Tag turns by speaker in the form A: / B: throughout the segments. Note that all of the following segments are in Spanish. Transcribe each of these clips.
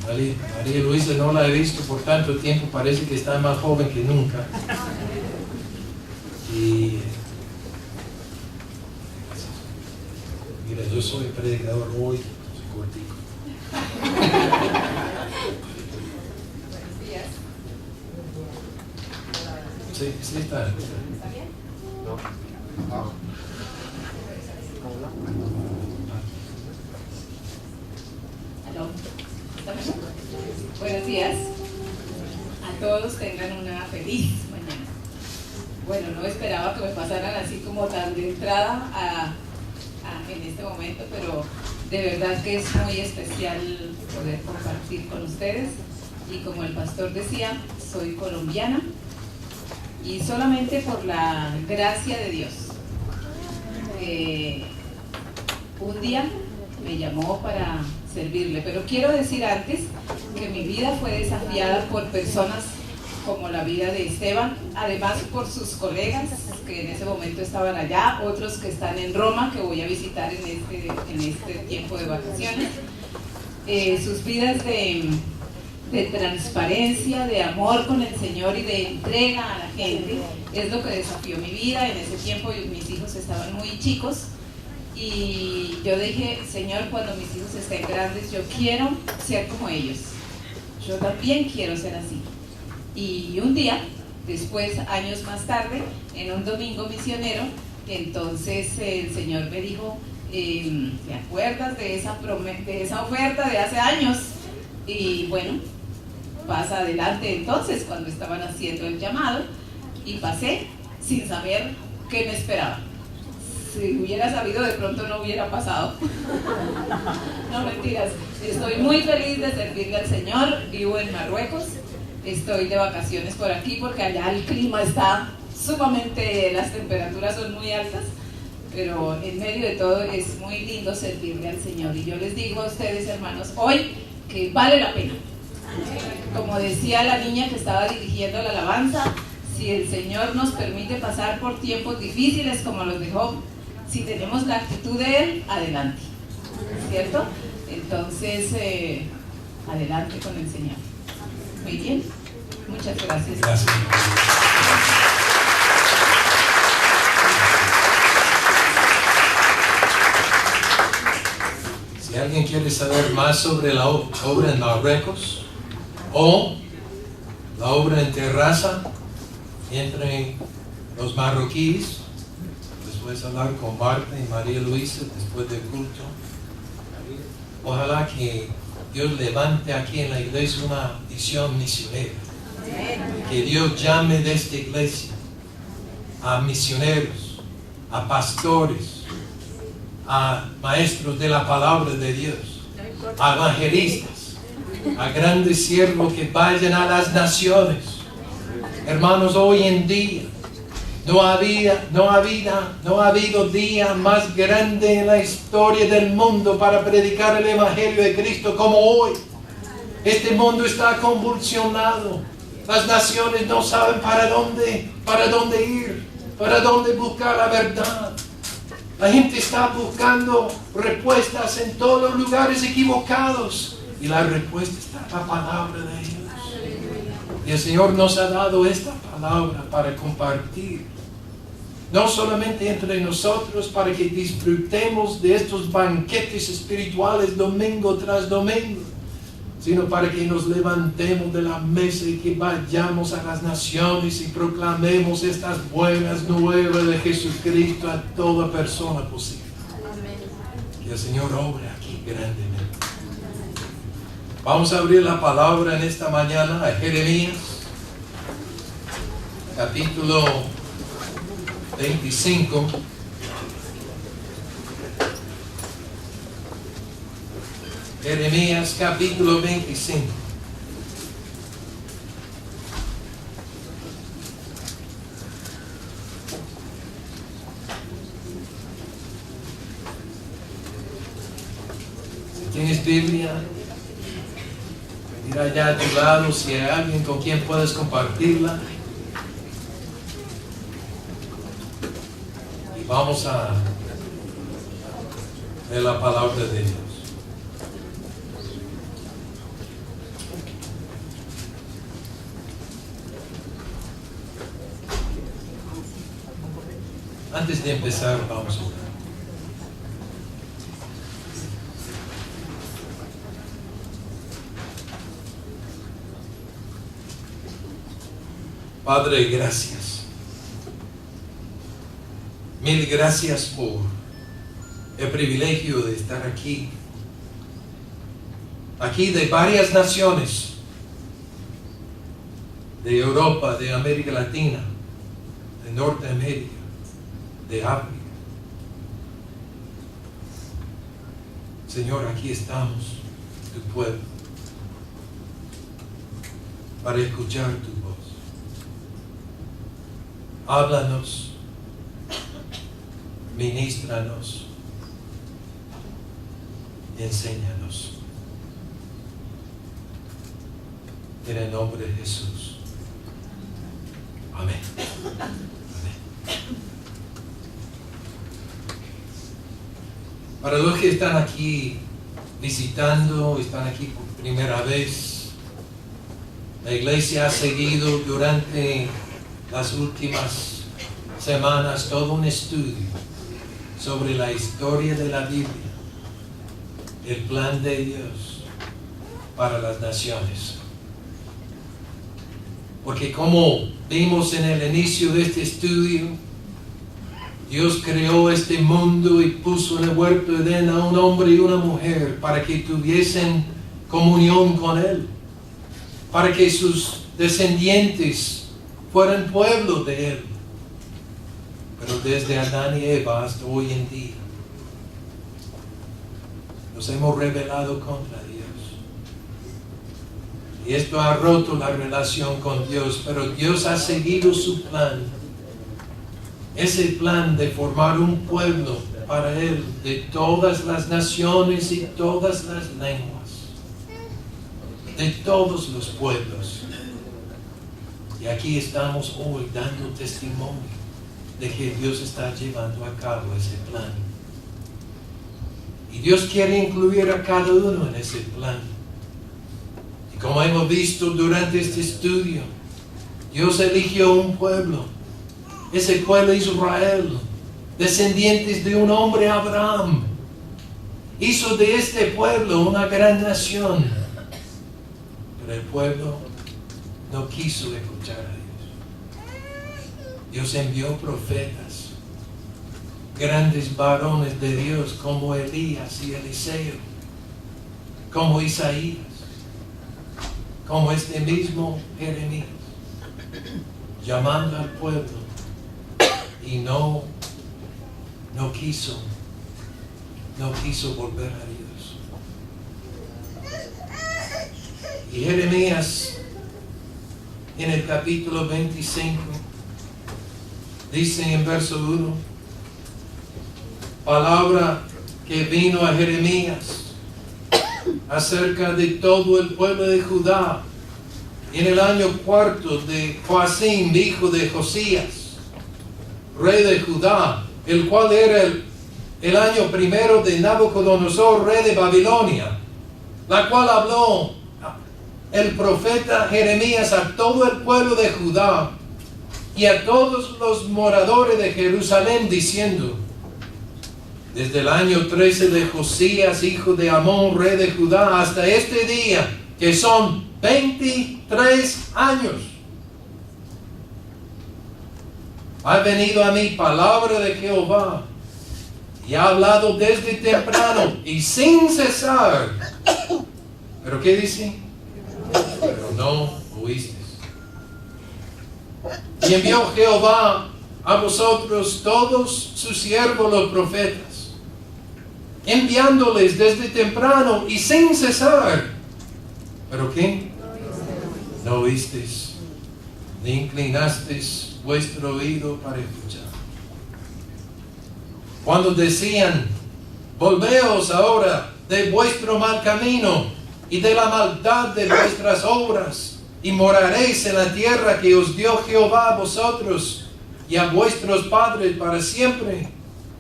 A: María Luisa no la he visto por tanto tiempo, parece que está más joven que nunca. Y mira, yo soy predicador hoy, soy cortico. Sí está.
B: ¿Está bien?
C: No.
B: ¿Aló? Buenos días. A todos tengan una feliz mañana. Bueno, no esperaba que me pasaran así como tan de entrada en este momento, pero de verdad que es muy especial poder compartir con ustedes. Y como el pastor decía, soy colombiana y solamente por la gracia de Dios. Un día me llamó para servirle, pero quiero decir antes que mi vida fue desafiada por personas como la vida de Esteban, además por sus colegas que en ese momento estaban allá, otros que están en Roma, que voy a visitar en este tiempo de vacaciones. Sus vidas de transparencia, de amor con el Señor y de entrega a la gente es lo que desafió mi vida. En ese tiempo mis hijos estaban muy chicos y yo dije, Señor, cuando mis hijos estén grandes yo quiero ser como ellos, yo también quiero ser así. Y un día, después, años más tarde, en un domingo misionero, entonces el Señor me dijo, ¿te acuerdas de esa oferta de hace años? Y bueno, pasa adelante entonces cuando estaban haciendo el llamado, y pasé sin saber qué me esperaba. Si hubiera sabido, de pronto no hubiera pasado. No, mentiras. Estoy muy feliz de servirle al Señor. Vivo en Marruecos. Estoy de vacaciones por aquí porque allá el clima está sumamente, las temperaturas son muy altas, pero en medio de todo es muy lindo servirle al Señor. Y yo les digo a ustedes, hermanos, hoy que vale la pena. Como decía la niña que estaba dirigiendo la alabanza, si el Señor nos permite pasar por tiempos difíciles como los de Job, si tenemos la actitud de Él, adelante, ¿cierto? Entonces, adelante con el Señor. Muy bien, muchas gracias.
A: Gracias. Si alguien quiere saber más sobre la obra en Marruecos o la obra en Terraza entre los marroquíes, después hablar con Marta y María Luisa después del culto. Ojalá que Dios levante aquí en la iglesia una visión misionera. Que Dios llame de esta iglesia a misioneros, a pastores, a maestros de la palabra de Dios, a evangelistas, a grandes siervos que vayan a las naciones. Hermanos, hoy en día no ha habido día más grande en la historia del mundo para predicar el evangelio de Cristo como hoy. Este mundo está convulsionado. Las naciones no saben para dónde ir, para dónde buscar la verdad. La gente está buscando respuestas en todos los lugares equivocados y la respuesta está en la palabra de Dios. Y el Señor nos ha dado esta palabra para compartir, no solamente entre nosotros, para que disfrutemos de estos banquetes espirituales domingo tras domingo, sino para que nos levantemos de la mesa y que vayamos a las naciones y proclamemos estas buenas nuevas de Jesucristo a toda persona posible. Que el Señor obre aquí grandemente. Vamos a abrir la palabra en esta mañana a Jeremías, capítulo 25. Jeremías capítulo 25. Si tienes Biblia, mira allá a tu lado si hay alguien con quien puedes compartirla. Y vamos a ver la palabra de Dios. Antes de empezar, vamos a orar. Padre, gracias. Mil gracias por el privilegio de estar aquí. Aquí de varias naciones. De Europa, de América Latina, de Norteamérica, de África. Señor, aquí estamos, tu pueblo, para escuchar tu voz. Háblanos, ministranos, enséñanos. En el nombre de Jesús. Amén. Amén. Para los que están aquí visitando, están aquí por primera vez, la iglesia ha seguido durante las últimas semanas todo un estudio sobre la historia de la Biblia, el plan de Dios para las naciones. Porque como vimos en el inicio de este estudio, Dios creó este mundo y puso en el huerto de Edén a un hombre y una mujer para que tuviesen comunión con Él, para que sus descendientes fueran pueblo de Él. Pero desde Adán y Eva hasta hoy en día, nos hemos rebelado contra Dios. Y esto ha roto la relación con Dios, pero Dios ha seguido su plan. Ese plan de formar un pueblo para Él, de todas las naciones y todas las lenguas, de todos los pueblos. Y aquí estamos hoy dando testimonio de que Dios está llevando a cabo ese plan. Y Dios quiere incluir a cada uno en ese plan. Como hemos visto durante este estudio, Dios eligió un pueblo, ese pueblo Israel, descendientes de un hombre Abraham. Hizo de este pueblo una gran nación, pero el pueblo no quiso escuchar a Dios. Dios envió profetas, grandes varones de Dios como Elías y Eliseo, como Isaías, como este mismo Jeremías, llamando al pueblo, y no quiso volver a Dios. Y Jeremías, en el capítulo 25, dice en verso 1, palabra que vino a Jeremías acerca de todo el pueblo de Judá en el año 4 de Joacim, hijo de Josías, rey de Judá, el cual era el año 1 de Nabucodonosor, rey de Babilonia, la cual habló el profeta Jeremías a todo el pueblo de Judá y a todos los moradores de Jerusalén, diciendo: desde el año 13 de Josías, hijo de Amón, rey de Judá, hasta este día, que son 23 años, ha venido a mí palabra de Jehová, y ha hablado desde temprano y sin cesar. ¿Pero qué dice? Pero no oísteis. Y envió Jehová a vosotros todos sus siervos los profetas, enviándoles desde temprano y sin cesar. ¿Pero qué? No oísteis, ni inclinasteis vuestro oído para escuchar. Cuando decían: volveos ahora de vuestro mal camino y de la maldad de vuestras obras, y moraréis en la tierra que os dio Jehová a vosotros y a vuestros padres para siempre,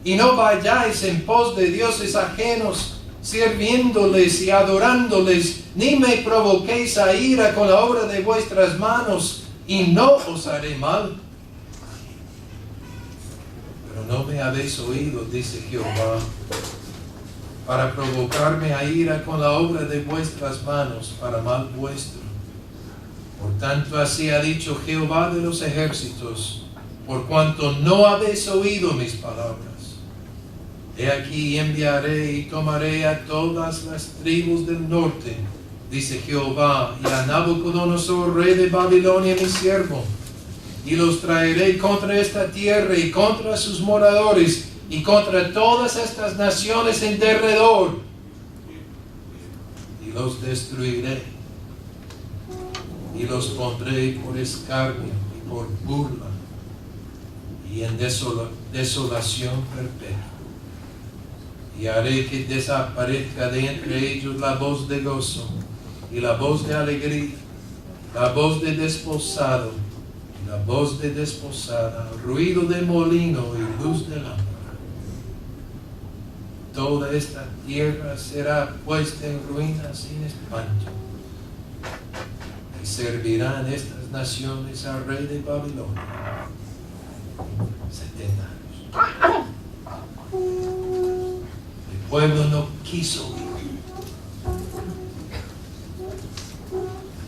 A: y no vayáis en pos de dioses ajenos, sirviéndoles y adorándoles, ni me provoquéis a ira con la obra de vuestras manos, y no os haré mal. Pero pero no me habéis oído, dice Jehová, para provocarme a ira con la obra de vuestras manos, para mal vuestro. Por tanto, así ha dicho Jehová de los ejércitos, por cuanto no habéis oído mis palabras. He aquí enviaré y tomaré a todas las tribus del norte, dice Jehová, y a Nabucodonosor, rey de Babilonia, mi siervo, y los traeré contra esta tierra y contra sus moradores y contra todas estas naciones en derredor, y los destruiré, y los pondré por escarnio y por burla, y en desolación perpetua. Y haré que desaparezca de entre ellos la voz de gozo, y la voz de alegría, la voz de desposado, y la voz de desposada, ruido de molino y luz de lámpara. Toda esta tierra será puesta en ruinas sin espanto, y servirán estas naciones al rey de Babilonia 70 años. El pueblo no quiso oír.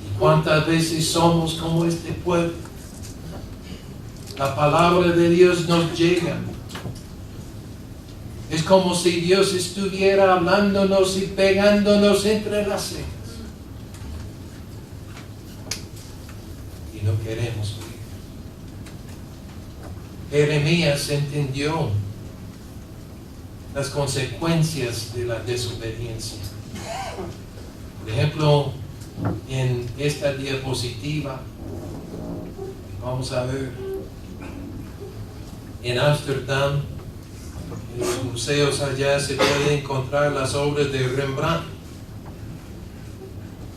A: ¿Y cuántas veces somos como este pueblo? La palabra de Dios nos llega. Es como si Dios estuviera hablándonos y pegándonos entre las cejas. Y no queremos oír. Jeremías entendió las consecuencias de la desobediencia. Por ejemplo, en esta diapositiva, vamos a ver, en Ámsterdam, en los museos allá se pueden encontrar las obras de Rembrandt.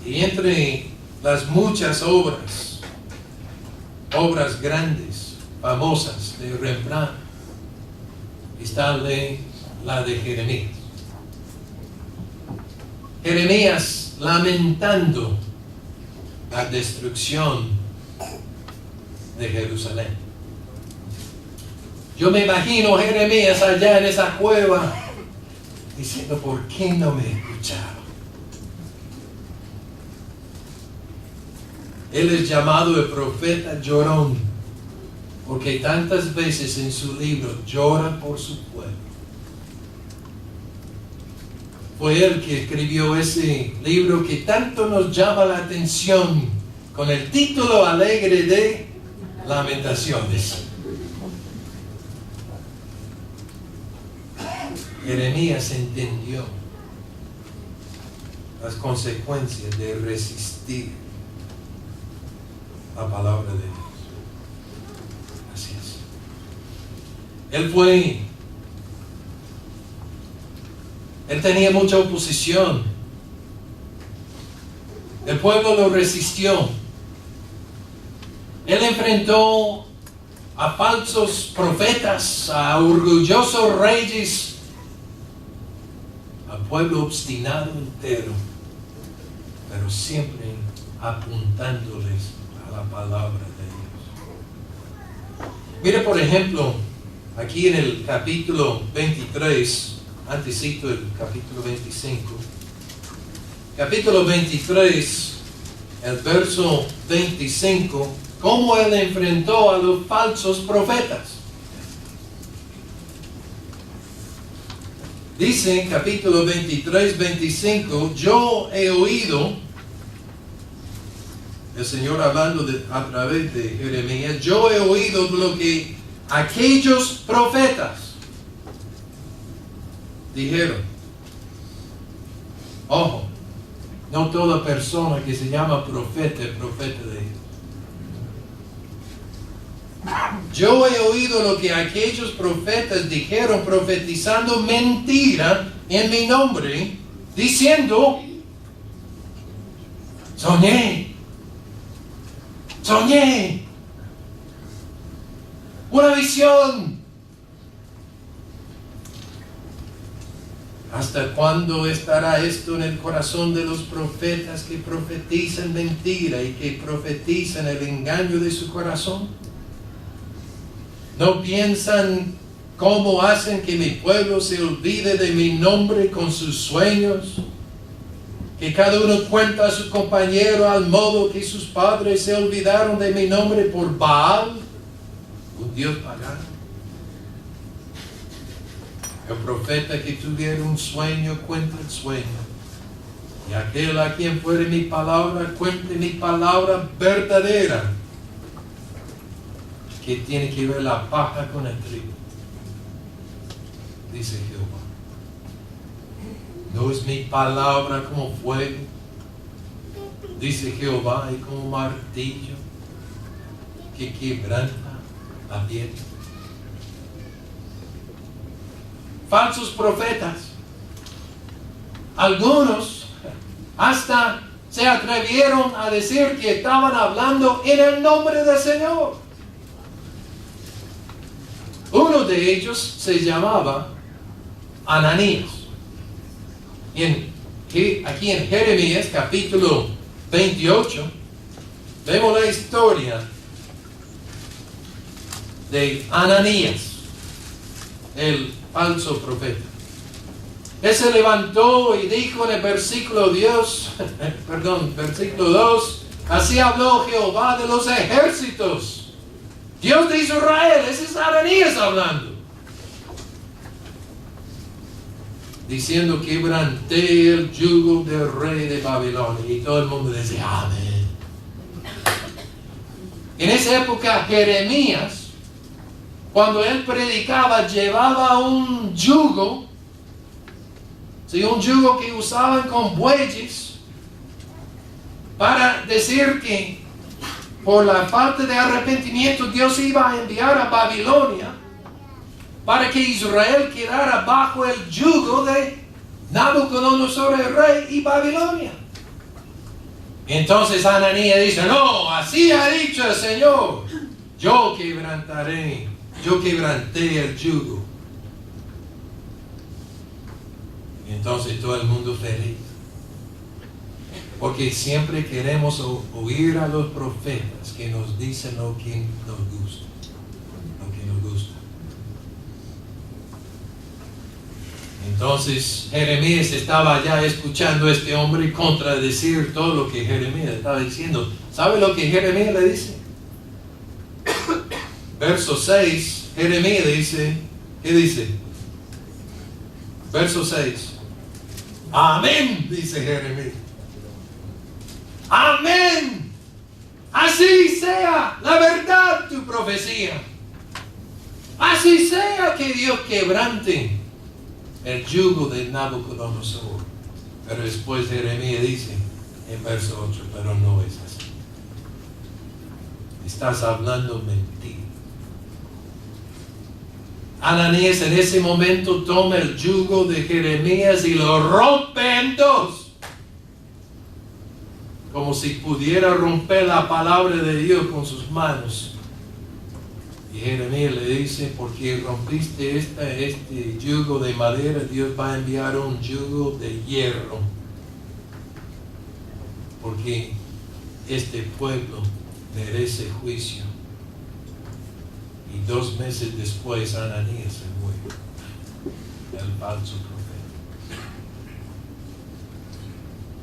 A: Y entre las muchas obras grandes, famosas de Rembrandt, está la de Jeremías. Jeremías lamentando la destrucción de Jerusalén. Yo me imagino Jeremías allá en esa cueva diciendo, ¿por qué no me escucharon? Él es llamado el profeta llorón, porque tantas veces en su libro llora por su pueblo. Fue él que escribió ese libro que tanto nos llama la atención, con el título alegre de Lamentaciones. Jeremías entendió las consecuencias de resistir la palabra de Dios. Así es. Él tenía mucha oposición. El pueblo lo resistió. Él enfrentó a falsos profetas, a orgullosos reyes, al pueblo obstinado entero, pero siempre apuntándoles a la palabra de Dios. Mire, por ejemplo, aquí en el capítulo 23, antes cito el capítulo 25. Capítulo 23, el verso 25, cómo él enfrentó a los falsos profetas. Dice en capítulo 23, 25, yo he oído, el Señor hablando a través de Jeremías, yo he oído lo que aquellos profetas dijeron. Ojo, no toda persona que se llama profeta es profeta de Dios. Yo he oído lo que aquellos profetas dijeron, profetizando mentira en mi nombre, diciendo, soñé una visión. ¿Hasta cuándo estará esto en el corazón de los profetas que profetizan mentira y que profetizan el engaño de su corazón? ¿No piensan ¿Cómo hacen que mi pueblo se olvide de mi nombre con sus sueños? Que cada uno cuenta a su compañero al modo que sus padres se olvidaron de mi nombre por Baal, un dios pagano. El profeta que tuviera un sueño cuenta el sueño. Y aquel a quien fuere mi palabra, cuente mi palabra verdadera. Que tiene que ver la paja con el trigo, dice Jehová. No es mi palabra como fuego, dice Jehová, y como martillo que quebranta la piedra. Falsos profetas. Algunos hasta se atrevieron a decir que estaban hablando en el nombre del Señor. Uno de ellos se llamaba Ananías. Aquí en Jeremías capítulo 28 vemos la historia de Ananías, el falso profeta. Él se levantó y dijo en el versículo 2, así habló Jehová de los ejércitos, Dios de Israel. Ese es Ananías hablando, diciendo: quebranté el yugo del rey de Babilonia. Y todo el mundo dice amén. En esa época Jeremías, cuando él predicaba, llevaba un yugo, ¿sí? Un yugo que usaban con bueyes, para decir que por la falta de arrepentimiento Dios iba a enviar a Babilonia para que Israel quedara bajo el yugo de Nabucodonosor el rey y Babilonia. Entonces Ananías dice: no, así ha dicho el Señor, yo quebranté el yugo. Entonces todo el mundo feliz, porque siempre queremos oír a los profetas que nos dicen lo que nos gusta. Entonces Jeremías estaba ya escuchando a este hombre contradecir todo lo que Jeremías estaba diciendo. ¿Sabe lo que Jeremías le dice? Verso 6, Jeremías dice, ¿qué dice? Verso 6. Amén, dice Jeremías. Amén. Así sea la verdad tu profecía. Así sea que Dios quebrante el yugo de Nabucodonosor. Pero después Jeremías dice en verso 8: pero no es así. Estás hablando mentira. Ananías en ese momento toma el yugo de Jeremías y lo rompe en dos, como si pudiera romper la palabra de Dios con sus manos. Y Jeremías le dice: porque rompiste este yugo de madera, Dios va a enviar un yugo de hierro, porque este pueblo merece juicio. Y 2 meses después Ananías se muere, el falso profeta.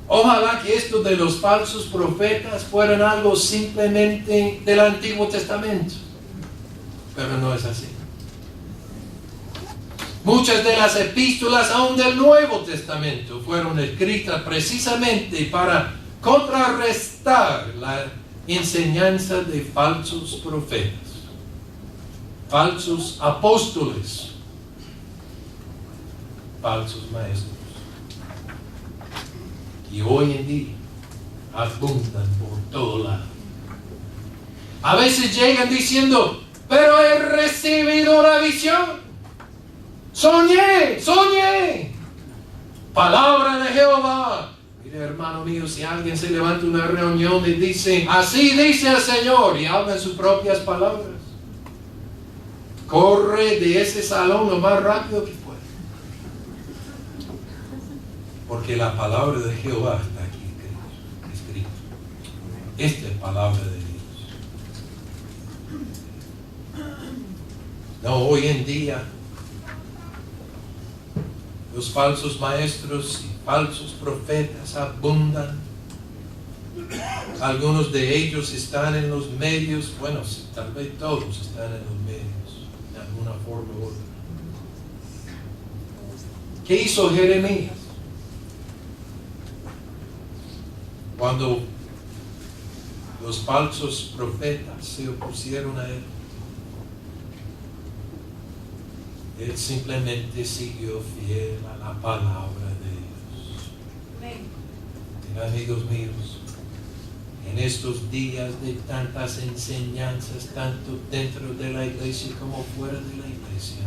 A: Ojalá que esto de los falsos profetas fueran algo simplemente del Antiguo Testamento, pero no es así. Muchas de las epístolas aún del Nuevo Testamento fueron escritas precisamente para contrarrestar la enseñanza de falsos profetas, falsos apóstoles, falsos maestros. Y hoy en día abundan por todo lado. A veces llegan diciendo: pero he recibido una visión, soñé, palabra de Jehová. Mire, hermano mío, si alguien se levanta en una reunión y dice: así dice el Señor, y habla en sus propias palabras, corre de ese salón lo más rápido que pueda, porque la palabra de Jehová está aquí escrito. Esta es palabra de Dios. No, hoy en día Los falsos maestros y falsos profetas abundan. Algunos de ellos están en los medios, bueno, tal vez todos están en los medios, de alguna forma u otra. ¿Qué hizo Jeremías? Cuando los falsos profetas se opusieron a él, él simplemente siguió fiel a la palabra de Dios. Mira, amigos míos, en estos días de tantas enseñanzas, tanto dentro de la iglesia como fuera de la iglesia,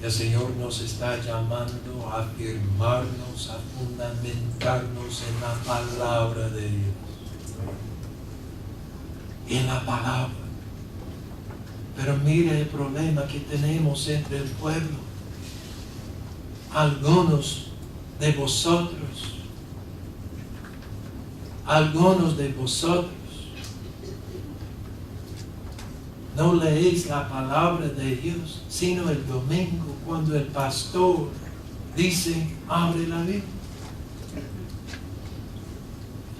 A: el Señor nos está llamando a afirmarnos, a fundamentarnos en la palabra de Dios. En la palabra. Pero mire el problema que tenemos entre el pueblo. Algunos de vosotros no leéis la palabra de Dios, sino el domingo cuando el pastor dice, abre la Biblia.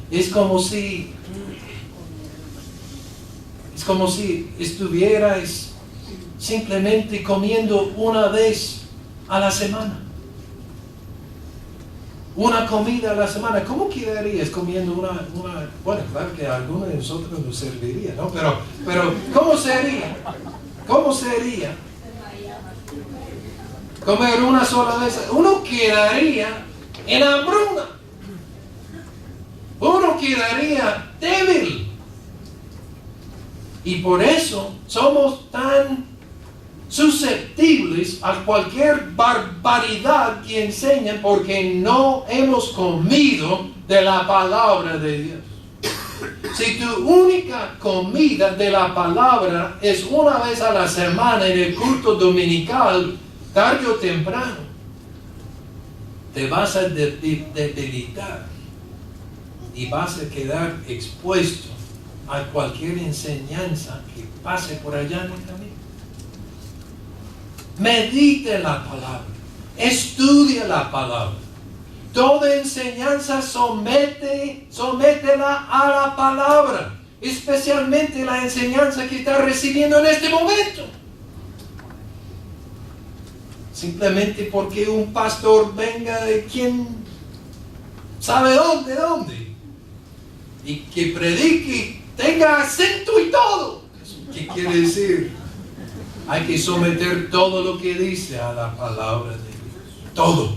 A: Es como si estuvierais simplemente comiendo una vez a la semana. Una comida a la semana. ¿Cómo quedarías comiendo una? Bueno, claro que a alguno de nosotros nos serviría, ¿no? Pero ¿cómo sería? ¿Cómo sería comer una sola vez? Uno quedaría en hambruna. Uno quedaría débil. Y por eso somos tan susceptibles a cualquier barbaridad que enseñan, porque no hemos comido de la palabra de Dios. Si tu única comida de la palabra es una vez a la semana en el culto dominical, tarde o temprano, te vas a debilitar y vas a quedar expuesto a cualquier enseñanza que pase por allá en el camino. Medite la palabra, estudia la palabra. Toda enseñanza sométela a la palabra, especialmente la enseñanza que está recibiendo en este momento. Simplemente porque un pastor venga de quien sabe dónde, y que predique, tenga acento y todo. ¿Qué quiere decir? Hay que someter todo lo que dice a la palabra de Dios. Todo.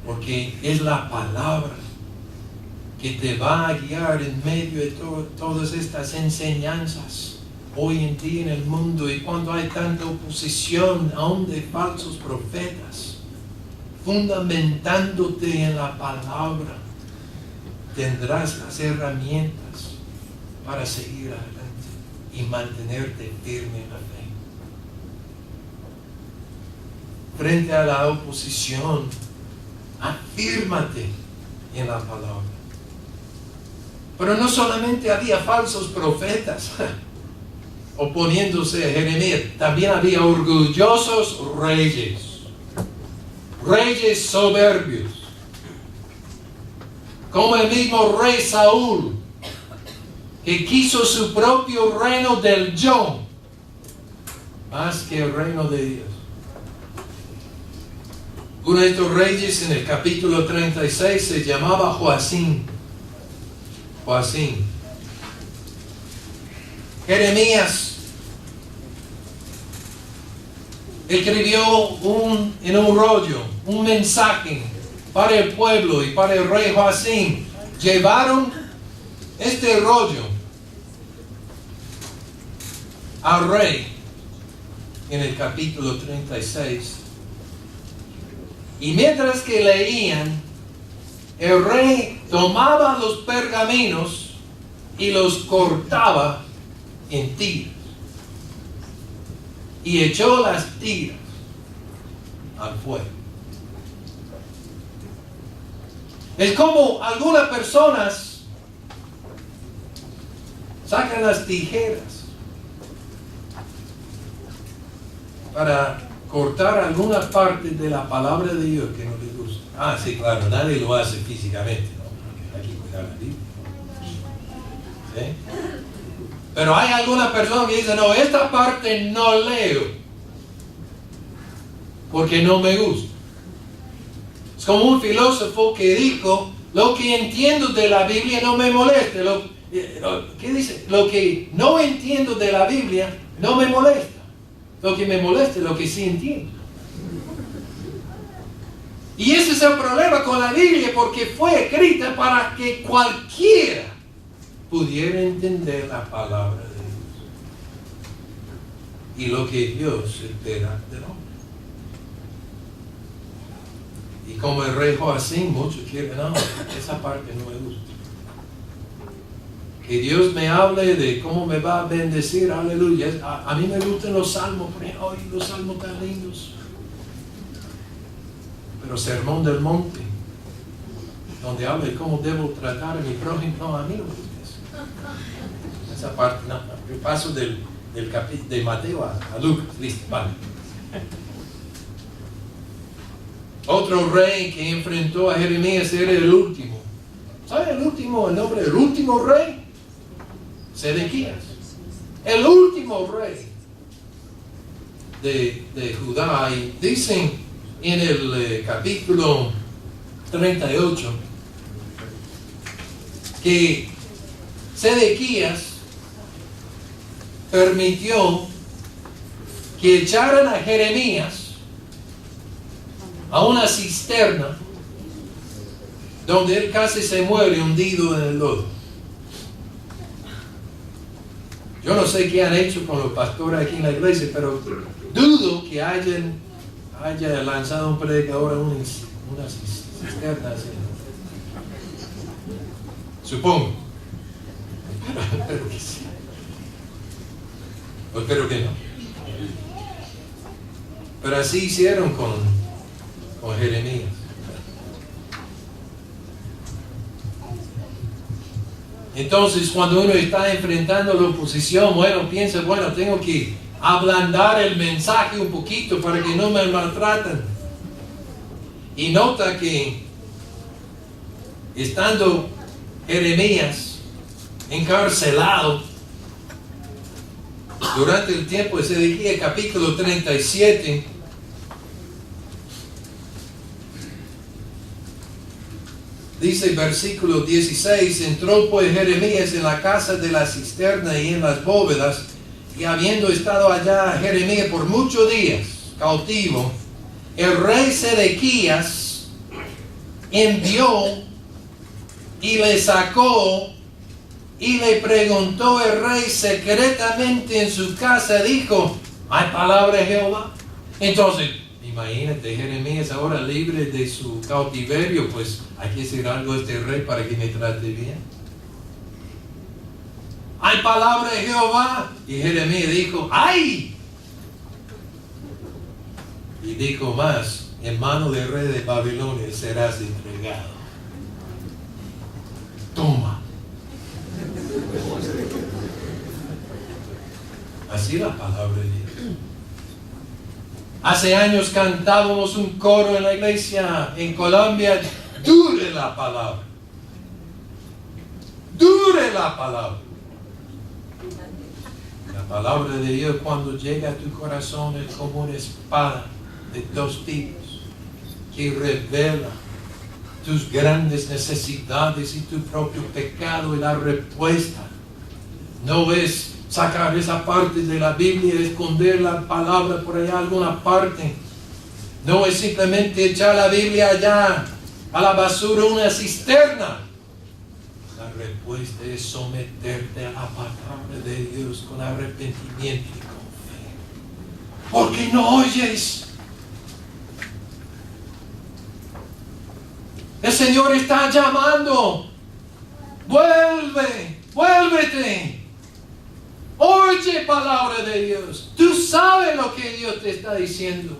A: Porque es la palabra que te va a guiar en medio de todas estas enseñanzas hoy en día en el mundo. Y cuando hay tanta oposición aún de falsos profetas, fundamentándote en la palabra, tendrás las herramientas para seguir adelante y mantenerte firme en la fe. Frente a la oposición, afírmate en la palabra. Pero no solamente había falsos profetas oponiéndose a Jeremías, también había orgullosos reyes soberbios, como el mismo rey Saúl, que quiso su propio reino del yo, más que el reino de Dios. Uno de estos reyes en el capítulo 36 se llamaba Joacim. Jeremías escribió en un rollo un mensaje para el pueblo y para el rey Joacim. Llevaron este rollo al rey en el capítulo 36. Y mientras que leían, el rey tomaba los pergaminos y los cortaba en tiras. Y echó las tiras al fuego. Es como algunas personas sacan las tijeras para cortar alguna parte de la palabra de Dios que no le gusta. Ah, sí, claro, nadie lo hace físicamente, ¿no? Porque hay que cuidar la Biblia. ¿Sí? Pero hay alguna persona que dice, no, esta parte no leo porque no me gusta. Es como un filósofo que dijo, lo que entiendo de la Biblia no me molesta. ¿Qué dice? Lo que no entiendo de la Biblia no me molesta. Lo que me molesta es lo que sí entiendo. Y ese es el problema con la Biblia, porque fue escrita para que cualquiera pudiera entender la palabra de Dios y lo que Dios espera del hombre. Y como el rey Joacim, muchos quieren, no, esa parte no me gusta. Que Dios me hable de cómo me va a bendecir, aleluya. A mí me gustan los salmos, ay, los salmos tan lindos. Pero Sermón del Monte, donde habla de cómo debo tratar a mi prójimo, no, a mí no me gusta eso. Esa parte, no. Yo paso de Mateo a Lucas, listo, vale. Otro rey que enfrentó a Jeremías era el último. ¿Sabe el último, el nombre del último rey? Sedequías. El último rey de Judá. Y dicen en el capítulo 38 que Sedequías permitió que echaran a Jeremías a una cisterna donde él casi se muere hundido en el lodo. Yo no sé qué han hecho con los pastores aquí en la iglesia, pero dudo que haya lanzado un predicador a una cisterna así. Supongo. Espero que sí. O espero que no. Pero así hicieron con Jeremías. Entonces, cuando uno está enfrentando la oposición, piensa, tengo que ablandar el mensaje un poquito para que no me maltraten. Y nota que estando Jeremías encarcelado durante el tiempo de Sedequías, capítulo 37, dice el versículo 16, entró pues Jeremías en la casa de la cisterna y en las bóvedas, y habiendo estado allá Jeremías por muchos días cautivo, el rey Sedequías envió y le sacó, y le preguntó el rey secretamente en su casa, dijo, ¿hay palabra de Jehová? Entonces, imagínate, Jeremías ahora libre de su cautiverio, pues hay que hacer algo a este rey para que me trate bien. ¿Hay palabra de Jehová? Y Jeremías dijo, ¡ay! Y dijo más, en mano del rey de Babilonia serás entregado. Toma. Así la palabra de Dios. Hace años cantábamos un coro en la iglesia en Colombia, dure la palabra. Dure la palabra. La palabra de Dios cuando llega a tu corazón es como una espada de dos tipos que revela tus grandes necesidades y tu propio pecado, y la respuesta no es sacar esa parte de la Biblia y esconder la palabra por allá alguna parte. No es simplemente echar la Biblia allá a la basura, una cisterna. La respuesta es someterte a la palabra de Dios con arrepentimiento y con fe. Porque no oyes. El Señor está llamando. Vuélvete. Oye palabra de Dios. Tú sabes lo que Dios te está diciendo.